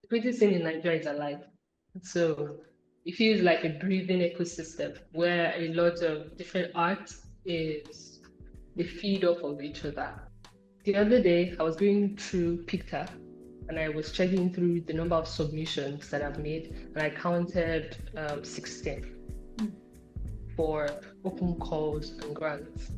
Pretty scene in Nigeria is alive. So it feels like a breathing ecosystem where a lot of different art is they feed off of each other. The other day I was going through Picture and I was checking through the number of submissions that I've made and I counted 16 for open calls and grants.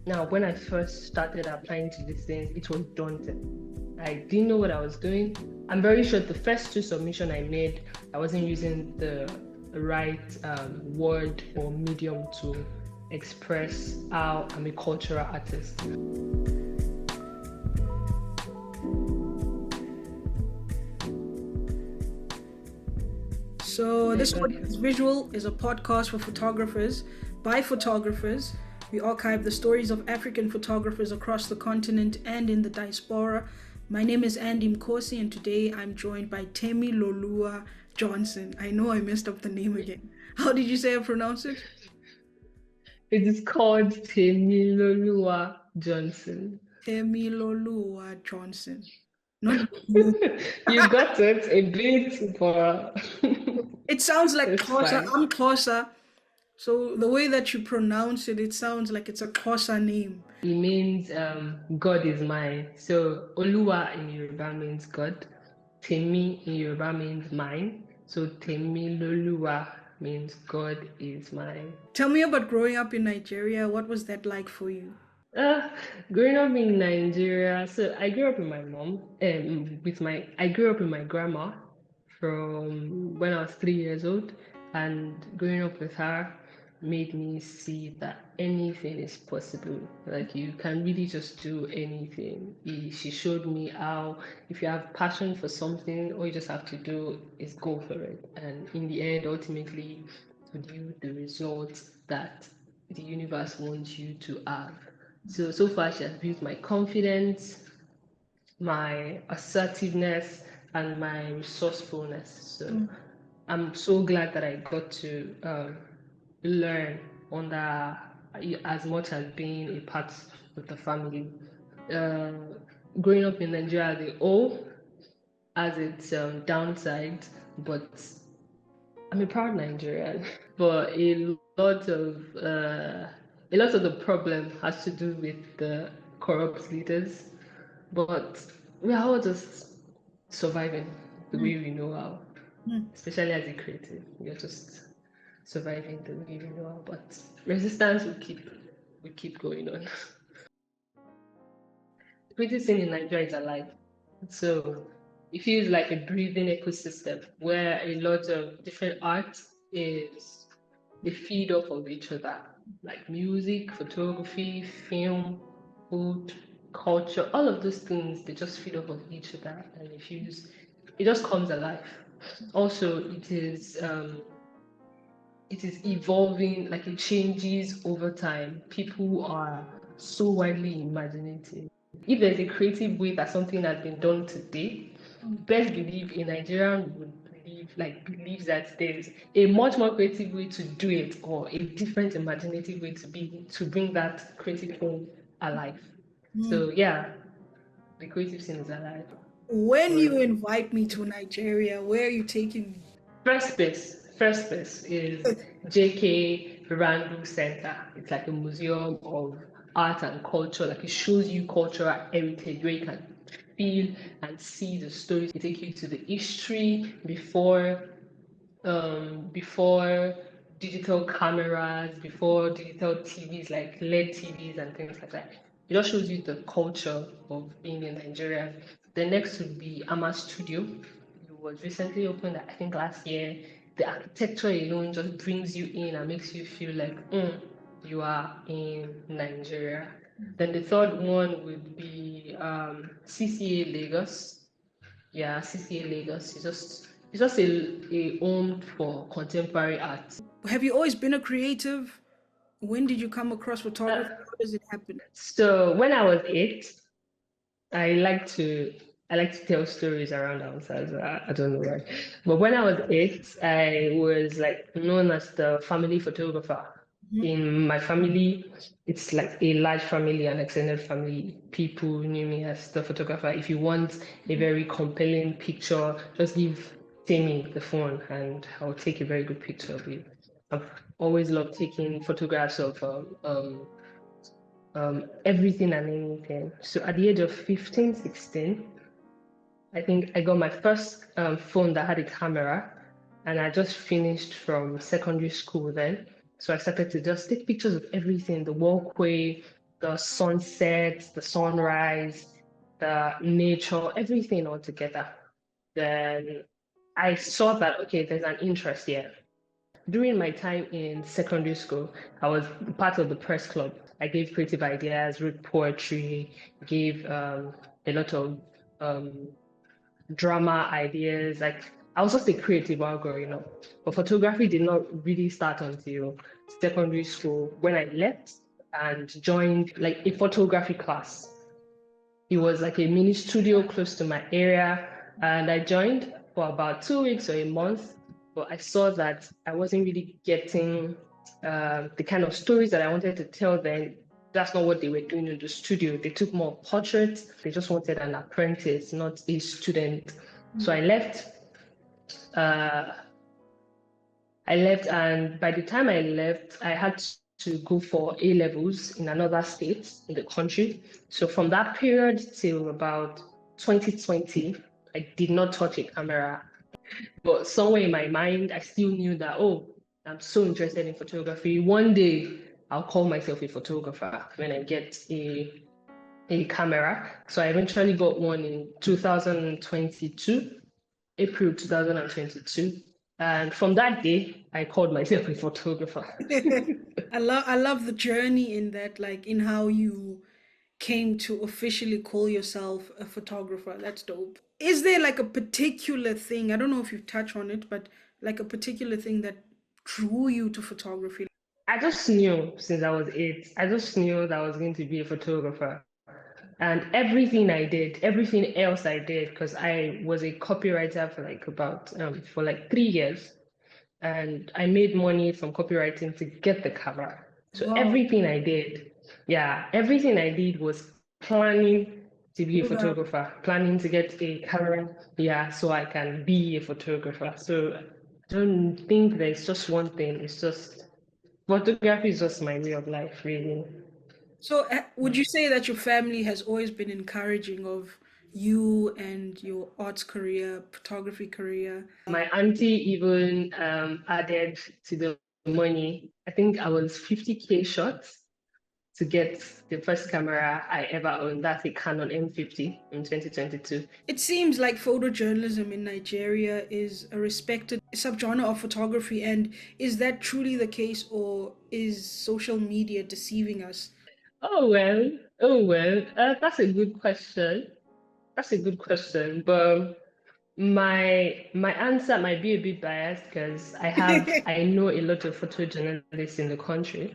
Now, when I first started applying to these things, it was daunting. I didn't know what I was doing. I'm very sure the first two submissions I made, I wasn't using the right word or medium to express how I'm a cultural artist. So this audience visual is a podcast for photographers by photographers. We archive the stories of African photographers across the continent and in the diaspora. My name is Andy Mkosi, and today I'm joined by Temiloluwa Johnson. I know I messed up the name again. How did you say I pronounce it? It is called Temiloluwa Johnson. Temiloluwa Johnson. You got it a bit, but it sounds like Xhosa. fine. I'm Xhosa. So the way that you pronounce it, it sounds like it's a Xhosa name. It means God is mine. So Oluwa in Yoruba means God. Temi in Yoruba means mine. So Temiloluwa means God is mine. Tell me about growing up in Nigeria. What was that like for you? Growing up in Nigeria, so I grew up with my mom, I grew up with my grandma from when I was 3 years old, and growing up with her made me see that anything is possible. Like you can really just do anything. She showed me how if you have passion for something, all you just have to do is go for it, and in the end, ultimately, produce the results that the universe wants you to have. So far, she has built my confidence, my assertiveness, and my resourcefulness. So I'm so glad that I got to learn under as much as being a part of the family. Growing up in Nigeria, the all has its downside, but I'm a proud Nigerian. But a lot of the problem has to do with the corrupt leaders. But we are all just surviving the way we know how. Especially as a creative, you're just surviving the way we know how. But resistance will keep going on. The creative scene in Nigeria is alive. So it feels like a breathing ecosystem where a lot of different art is they feed off of each other, like music, photography, film, food, culture, all of those things, they just feed off of each other and it just comes alive. Also, it is evolving, like it changes over time. People are so widely imaginative. If there's a creative way that something has been done today, best believe a Nigerian would believes that there's a much more creative way to do it or a different imaginative way to bring that creative thing alive. So yeah, the creative scene is alive. When you invite me to Nigeria, where are you taking me? First place is JK Randu Center. It's like a museum of art and culture. Like it shows you cultural heritage where you can feel and see the stories. It take you to the history before digital cameras, before digital TVs like LED TVs and things like that. It just shows you the culture of being in Nigeria. The next would be Ama Studio. It was recently opened, I think last year. The architecture alone just brings you in and makes you feel like you are in Nigeria. Then the third one would be CCA Lagos. Yeah, CCA Lagos. It's just a home for contemporary art. Have you always been a creative? When did you come across photography? How does it happen? So when I was 8, I like to tell stories around the house. I don't know why, but when I was 8, I was like known as the family photographer. In my family, it's like a large family, an extended family. People knew me as the photographer. If you want a very compelling picture, just give Timmy the phone and I'll take a very good picture of you. I've always loved taking photographs of everything and anything. So at the age of 15, 16, I think I got my first phone that had a camera, and I just finished from secondary school then. So I started to just take pictures of everything, the walkway, the sunset, the sunrise, the nature, everything all together. Then I saw that, okay, there's an interest here. During my time in secondary school, I was part of the press club. I gave creative ideas, wrote poetry, gave a lot of um, drama ideas. Like I was just a creative while growing up. But photography did not really start until secondary school when I left and joined like a photography class. It was like a mini studio close to my area, and I joined for about 2 weeks or a month. But I saw that I wasn't really getting the kind of stories that I wanted to tell then. That's not what they were doing in the studio. They took more portraits. They just wanted an apprentice, not a student. So I left. Uh, and by the time I left, I had to go for A levels in another state in the country. So from that period till about 2020, I did not touch a camera. But somewhere in my mind, I still knew that, oh, I'm so interested in photography. One day, I'll call myself a photographer when I get a camera. So I eventually got one in 2022, April 2022. And from that day, I called myself a photographer. I love the journey in that, like in how you came to officially call yourself a photographer. That's dope. Is there like a particular thing, I don't know if you've touched on it, but like a particular thing that drew you to photography? I just knew since I was 8, I just knew that I was going to be a photographer. And everything I did, everything else I did, because I was a copywriter for like 3 years, and I made money from copywriting to get the camera. So Wow. everything I did, yeah, everything I did was planning to be a Build up. photographer, planning to get a camera, yeah, so I can be a photographer. So I don't think there's just one thing. It's just photography is just my way of life, really. So, would you say that your family has always been encouraging of you and your arts career, photography career? My auntie even added to the money. I think I was 50K short to get the first camera I ever owned. That's a Canon M50 in 2022. It seems like photojournalism in Nigeria is a respected subgenre of photography, and is that truly the case, or is social media deceiving us? Oh well, oh well. That's a good question. That's a good question. But my answer might be a bit biased because I know a lot of photojournalists in the country.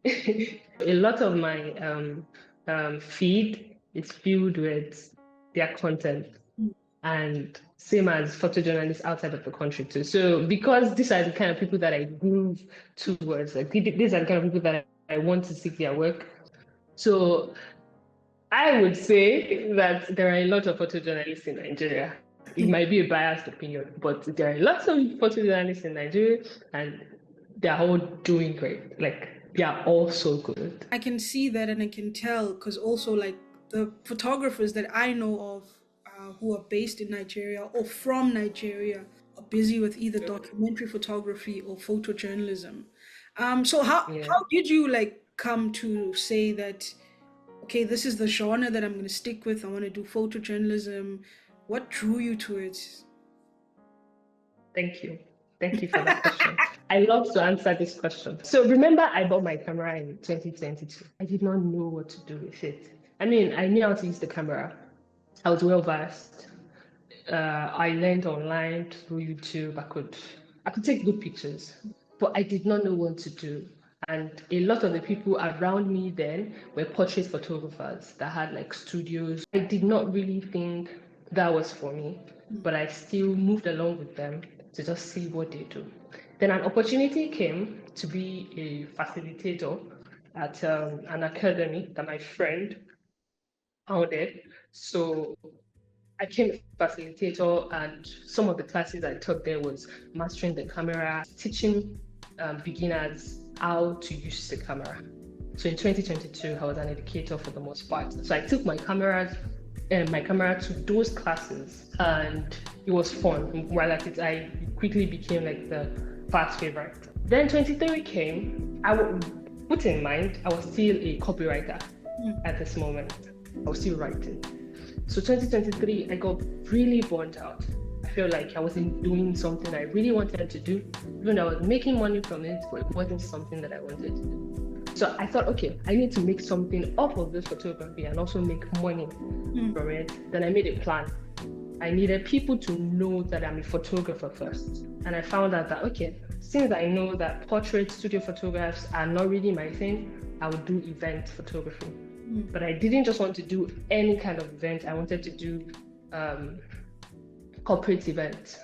A lot of my feed is filled with their content, and same as photojournalists outside of the country too. So because these are the kind of people that I move towards, like these are the kind of people that I want to seek their work. So I would say that there are a lot of photojournalists in Nigeria. It might be a biased opinion, but there are lots of photojournalists in Nigeria, and they're all doing great. Like they are all so good. I can see that and I can tell because also, like, the photographers that I know of who are based in Nigeria or from Nigeria are busy with either documentary photography or photojournalism. So Yeah. how did you like come to say that, okay, this is the genre that I'm going to stick with. I want to do photojournalism. What drew you to it? Thank you. Thank you for that question. I love to answer this question. So remember, I bought my camera in 2022. I did not know what to do with it. I mean, I knew how to use the camera. I was well versed. I learned online through YouTube. I could take good pictures, but I did not know what to do. And a lot of the people around me then were portrait photographers that had like studios. I did not really think that was for me, but I still moved along with them to just see what they do. Then an opportunity came to be a facilitator at an academy that my friend founded. So I became a facilitator, and some of the classes I taught there was mastering the camera, teaching beginners how to use the camera. So in 2022, I was an educator for the most part. So I took my camera to those classes, and it was fun. While at it, I quickly became like the class favorite. Then 23 came. Put in mind, I was still a copywriter at this moment. I was still writing. So 2023, I got really burnt out. I felt like I wasn't doing something I really wanted to do, even though I was making money from it, but it wasn't something that I wanted to do. So I thought, okay, I need to make something off of this photography and also make money from it. Then I made a plan. I needed people to know that I'm a photographer first. And I found out that, okay, since I know that portrait studio photographs are not really my thing, I would do event photography. But I didn't just want to do any kind of event. I wanted to do corporate events,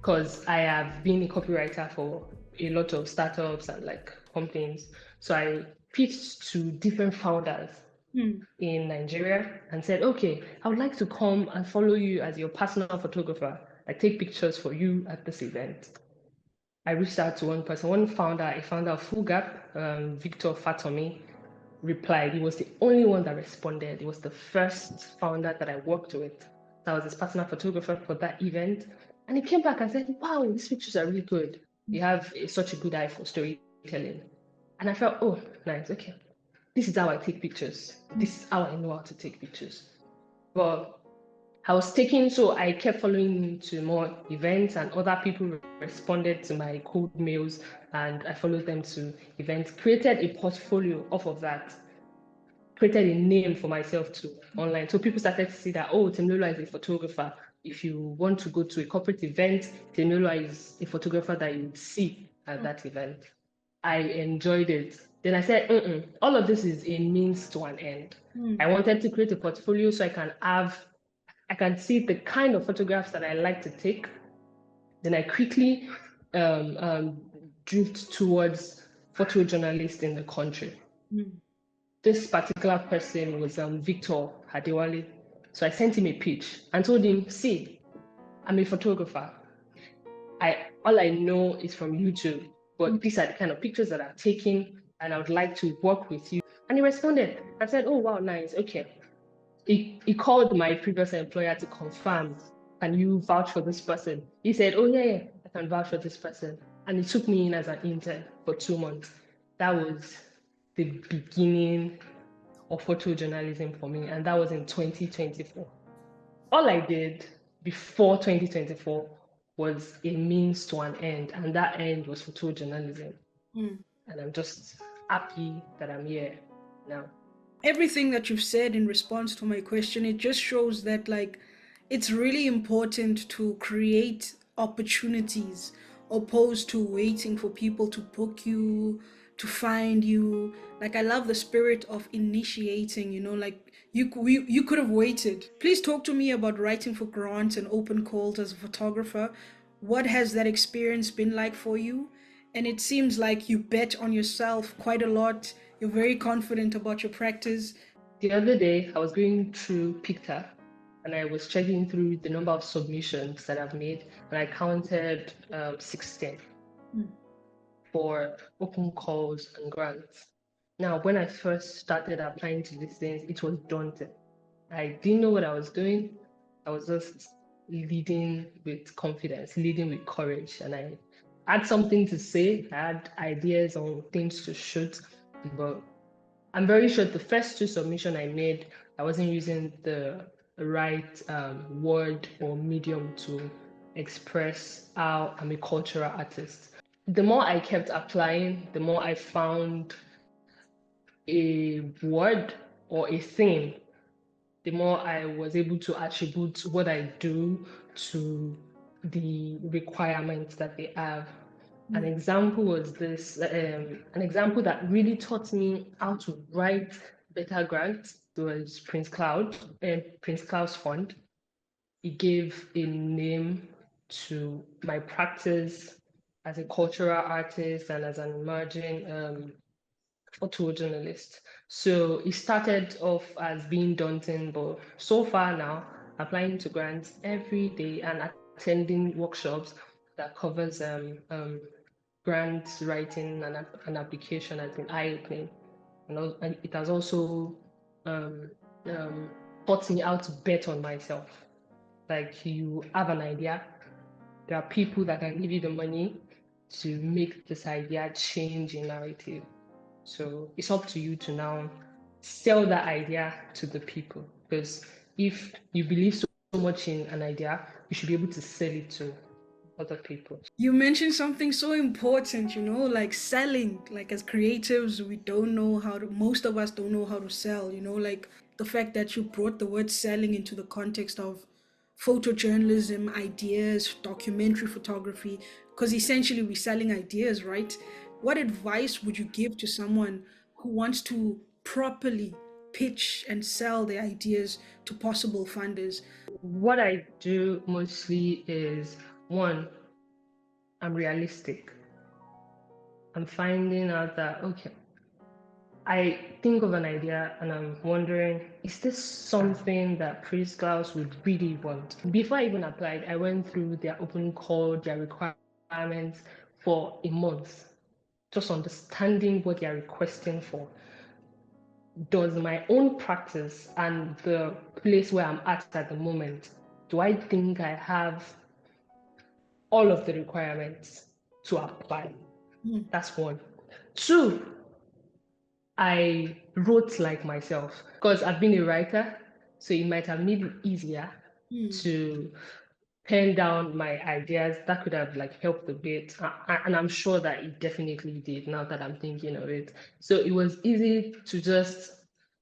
because I have been a copywriter for a lot of startups and like companies. So I pitched to different founders in Nigeria and said, okay, I would like to come and follow you as your personal photographer. I take pictures for you at this event. I reached out to one person, a founder of Full Gap, Victor Fatomi, replied. He was the only one that responded. He was the first founder that I worked with that was his personal photographer for that event. And he came back and said, wow, these pictures are really good. You have such a good eye for storytelling. And I felt, oh, nice, okay. This is how I take pictures. This is how I know how to take pictures. But so I kept following him to more events, and other people responded to my cold mails, and I followed them to events, created a portfolio off of that, created a name for myself too online. So people started to see that, oh, Temiloluwa is a photographer. If you want to go to a corporate event, Temiloluwa is a photographer that you see at that event. I enjoyed it. Then I said, all of this is a means to an end. I wanted to create a portfolio so I can see the kind of photographs that I like to take. Then I quickly drift towards photojournalist in the country. This particular person was Victor Hadewale. So I sent him a pitch and told him, see, I'm a photographer. All I know is from YouTube, but these are the kind of pictures that I've taken, and I would like to work with you. And he responded. I said, oh, wow, nice, okay. He called my previous employer to confirm, can you vouch for this person? He said, oh, yeah, I can vouch for this person. And he took me in as an intern for 2 months. That was the beginning of photojournalism for me, and that was in 2024. All I did before 2024 was a means to an end, and that end was photojournalism. And I'm just happy that I'm here now. Everything that you've said in response to my question, it just shows that like it's really important to create opportunities opposed to waiting for people to book you, to find you. Like I love the spirit of initiating, like you could have waited. Please talk to me about writing for grants and open calls as a photographer. What has that experience been like for you? And it seems like you bet on yourself quite a lot. You're very confident about your practice. The other day, I was going through Picta, and I was checking through the number of submissions that I've made, and I counted 16 for open calls and grants. Now, when I first started applying to these things, it was daunting. I didn't know what I was doing. I was just leading with confidence, leading with courage, and I had something to say. I had ideas on things to shoot, but I'm very sure the first 2 submissions I made, I wasn't using the right word or medium to express how I'm a cultural artist. The more I kept applying, the more I found a word or a theme, the more I was able to attribute what I do to the requirements that they have. An example was an example that really taught me how to write better grants was Prince Cloud's fund. It gave a name to my practice as a cultural artist and as an emerging photojournalist. So it started off as being daunting, but so far now, applying to grants every day and attending workshops that covers grant writing and an application has been eye-opening. And it has also um, taught me how to bet on myself. Like you have an idea, there are people that can give you the money to make this idea change in narrative. So it's up to you to now sell that idea to the people. Because if you believe so much in an idea, you should be able to sell it to other people. You mentioned something so important, like selling. Like as creatives, we don't know how to, most of us don't know how to sell, like the fact that you brought the word selling into the context of photojournalism, ideas, documentary photography, because essentially we're selling ideas, right? What advice would you give to someone who wants to properly pitch and sell their ideas to possible funders? What I do mostly is one, I'm realistic. I'm finding out that, okay, I think of an idea and I'm wondering, is this something that Priest would really want? Before I even applied, I went through their open call, their requirements for a month, just understanding what they're requesting for. Does my own practice and the place where I'm at the moment, do I think I have all of the requirements to apply? That's one. Two, I wrote like myself because I've been a writer, so it might have made it easier to pen down my ideas. That could have like helped a bit, and I'm sure that it definitely did now that I'm thinking of it. So it was easy to just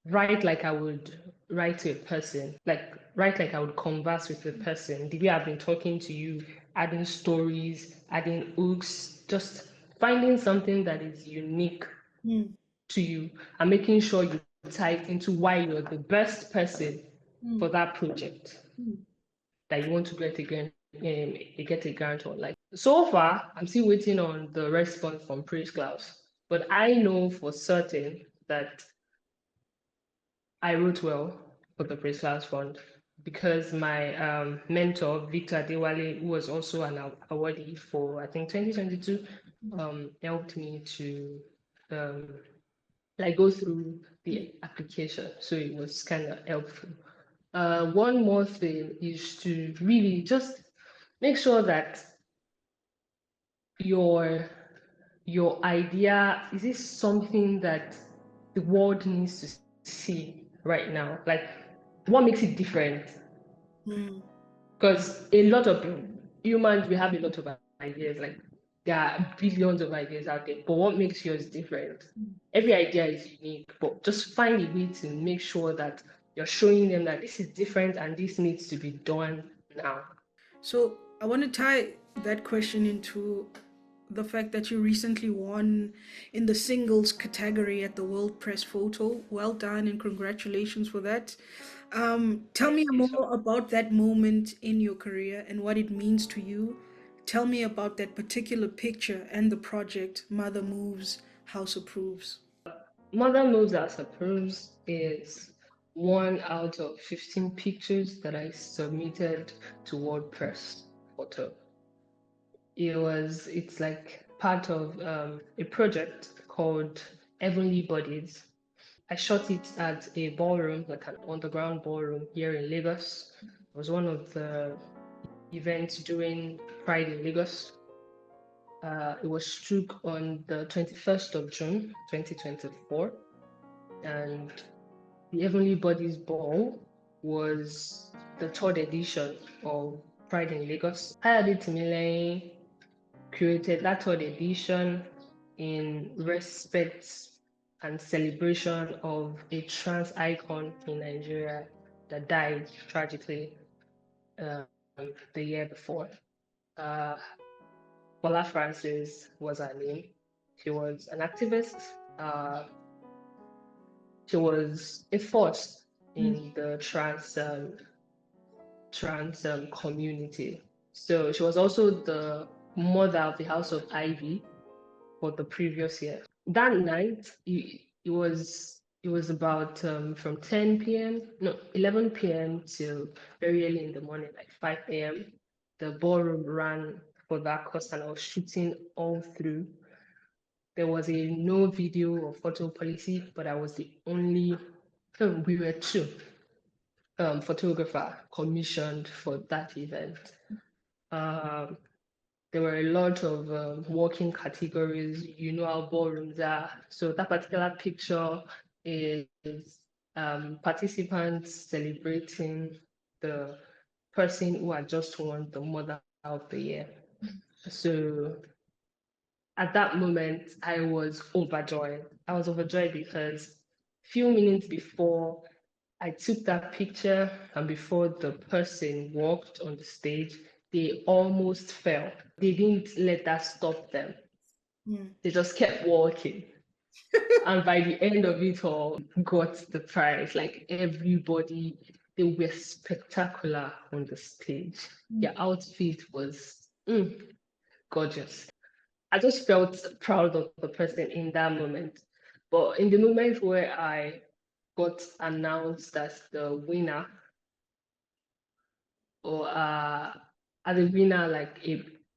write like I would write to a person, like write like I would converse with a person. The way I've been talking to you, adding stories, adding hooks, just finding something that is unique to you and making sure you type into why you're the best person for that project that you want to get a grant on. Like so far, I'm still waiting on the response from Praise Claus, but I know for certain that I wrote well for the Praise Claus Fund because my mentor Victor Adewale, who was also an awardee for I think 2022, helped me to like go through the application. So it was kind of helpful. One more thing is to really just make sure that your your idea is this something that the world needs to see right now. Like what makes it different? Because a lot of humans we have a lot of ideas. Like there are billions of ideas out there, but what makes yours different? Every idea is unique, but just find a way to make sure that you're showing them that this is different and this needs to be done now. So I want to tie that question into the fact that you recently won in the singles category at the World Press Photo. Well done and congratulations for that. Tell me Thank you so more about that moment in your career and what it means to you. Tell me about that particular picture and the project Mother Moves, House Approves. Mother Moves As Approves is one out of 15 pictures that I submitted to WordPress photo. It's like part of a project called Heavenly Bodies. I shot it at a ballroom, like an underground ballroom here in Lagos. It was one of the events during Pride in Lagos. It was struck on the 21st of June, 2024. And the Heavenly Bodies Ball was the third edition of Pride in Lagos. Temiloluwa created that third edition in respect and celebration of a trans icon in Nigeria that died tragically um, the year before. Uh, Bola Francis was her name. She was an activist. She was a force in the trans community. So she was also the mother of the house of Ivy for the previous year. That night, it was about from 10 p.m. no 11 p.m. till very early in the morning, like 5 a.m. The ballroom ran for that course, and I was shooting all through. There was a no video or photo policy, but I was the only. We were two photographer commissioned for that event. Um, there were a lot of working categories. You know how ballrooms are. So that particular picture is participants celebrating the person who had just won the Mother of the Year. So at that moment, I was overjoyed. I was overjoyed because few minutes before I took that picture and before the person walked on the stage, they almost fell. They didn't let that stop them. They just kept walking. And by the end of it all, got the prize. Like everybody, they were spectacular on the stage. Their outfit was gorgeous. I just felt proud of the person in that moment. But in the moment where I got announced as the winner, or as a winner, like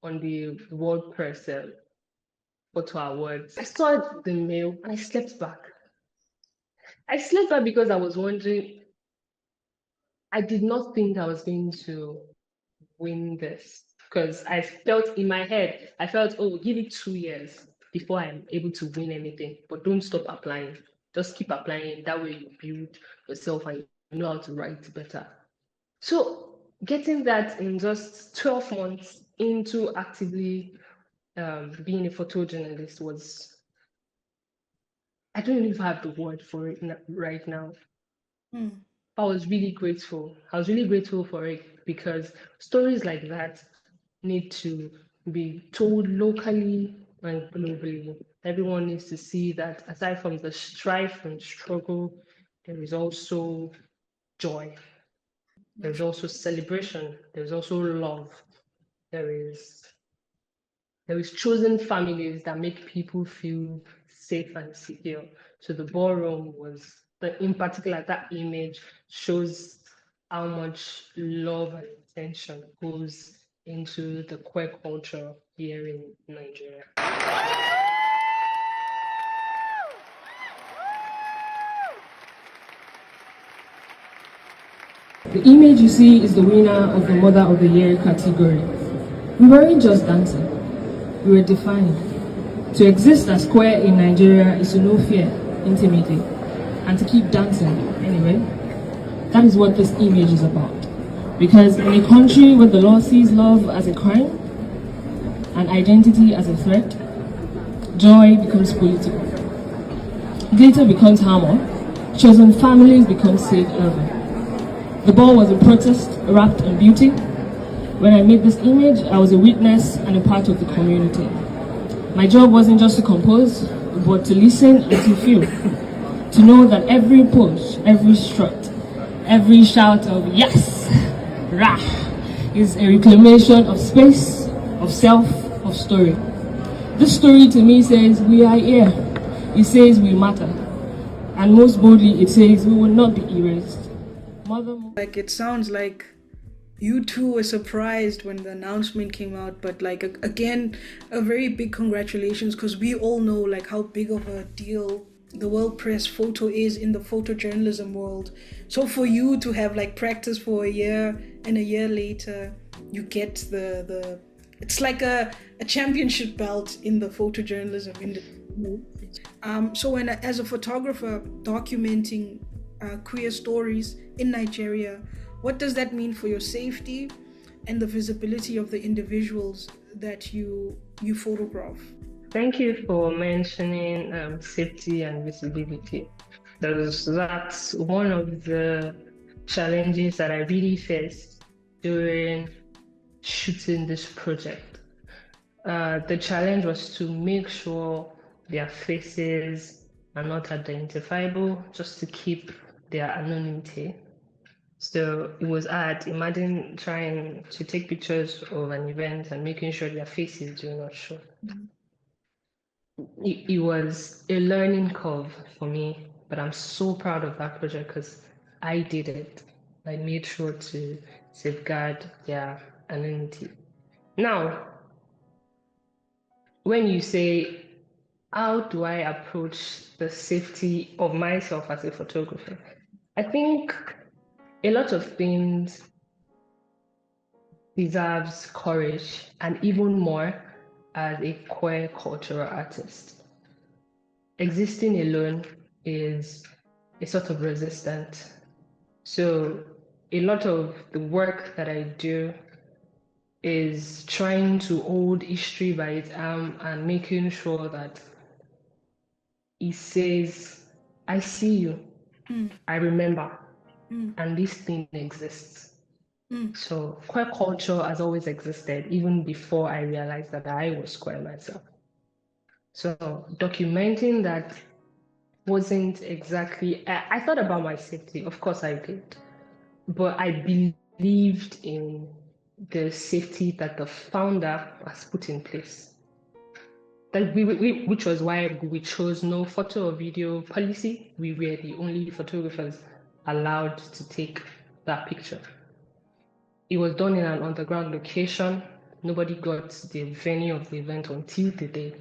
on the WordPress photo awards, I saw the mail and I slept back. I slept back because I was wondering, I did not think I was going to win this because I felt in my head, I felt, oh, give it 2 years before I'm able to win anything, but don't stop applying. Just keep applying. That way you build yourself and you know how to write better. So getting that in just 12 months into actively being a photojournalist was, I don't even have the word for it right now. I was really grateful. I was really grateful for it because stories like that need to be told locally and globally. Everyone needs to see that aside from the strife and struggle, there is also joy. There's also celebration. There's also love. There is chosen families that make people feel safe and secure. So the ballroom was, in particular, that image shows how much love and attention goes into the queer culture here in Nigeria. The image you see is the winner of the Mother of the Year category. We weren't just dancing, we were defined. To exist as queer in Nigeria is to know fear intimately and to keep dancing anyway. That is what this image is about. Because in a country where the law sees love as a crime and identity as a threat, joy becomes political. Glitter becomes armor, chosen families become safe haven. The ball was a protest wrapped in beauty. When I made this image, I was a witness and a part of the community. My job wasn't just to compose, but to listen and to feel. To know that every pose, every strut, every shout of yes, rah, is a reclamation of space, of self, of story. This story to me says we are here. It says we matter. And most boldly, it says we will not be erased. Like, it sounds like you too were surprised when the announcement came out, but like again, a very big congratulations, because we all know like how big of a deal the world press photo is in the photojournalism world. So for you to have like practiced for a year and a year later you get the it's like a championship belt in the photojournalism industry. So when as a photographer documenting queer stories in Nigeria, what does that mean for your safety and the visibility of the individuals that you photograph? Thank you for mentioning safety and visibility. That's one of the challenges that I really faced during shooting this project. The challenge was to make sure their faces are not identifiable, just to keep their anonymity. So it was hard. Imagine trying to take pictures of an event and making sure their faces do not show. It was a learning curve for me, but I'm so proud of that project because I did it. I made sure to safeguard their anonymity. Now, when you say, how do I approach the safety of myself as a photographer? I think a lot of things deserves courage and even more as a queer cultural artist. Existing alone is a sort of resistance. So a lot of the work that I do is trying to hold history by its arm and making sure that it says, I see you, I remember, and this thing exists. So queer culture has always existed, even before I realized that I was queer myself. So documenting that wasn't exactly, I thought about my safety, of course I did, but I believed in the safety that the founder has put in place. That which was why we chose no photo or video policy. We were the only photographers allowed to take that picture. It was done in an underground location. Nobody got the venue of the event until the day,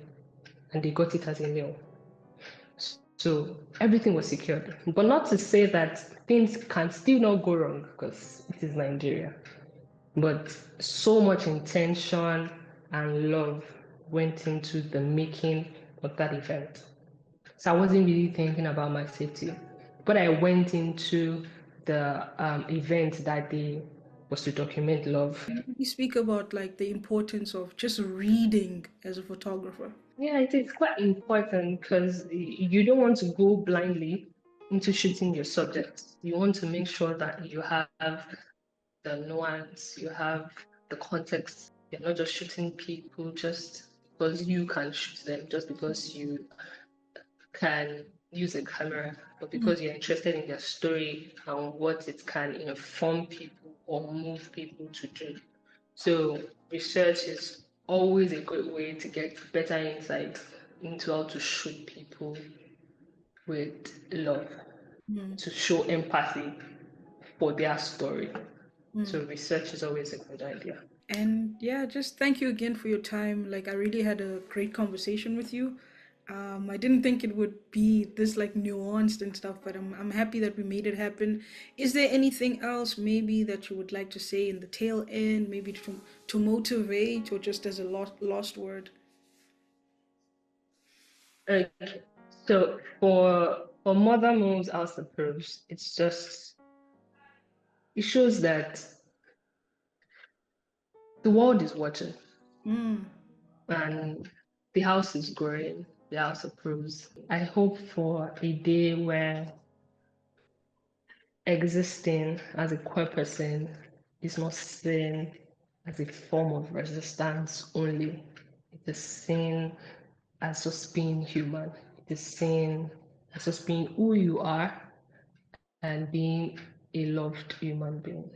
and they got it as a mail. So everything was secured. But not to say that things can still not go wrong because it is Nigeria. But so much intention and love went into the making of that event. So I wasn't really thinking about my safety. But I went into the event that day was to document love. You speak about like the importance of just reading as a photographer. Yeah, it is quite important because you don't want to go blindly into shooting your subject. You want to make sure that you have the nuance, you have the context. You're not just shooting people just because you can shoot them, just because you can use a camera, but because you're interested in their story and what it can inform people or move people to do. So research is always a great way to get better insight into how to shoot people with love, to show empathy for their story. So research is always a good idea. And yeah, just thank you again for your time. Like, I really had a great conversation with you. I didn't think it would be this like nuanced and stuff, but I'm happy that we made it happen. Is there anything else maybe that you would like to say in the tail end, maybe to motivate or just as a lost word? Okay. So for Mother Moves House Approves, it's just it shows that the world is watching and the house is growing, the house approves. I hope for a day where existing as a queer person is not seen as a form of resistance only. It is seen as just being human. It is seen as just being who you are and being a loved human being.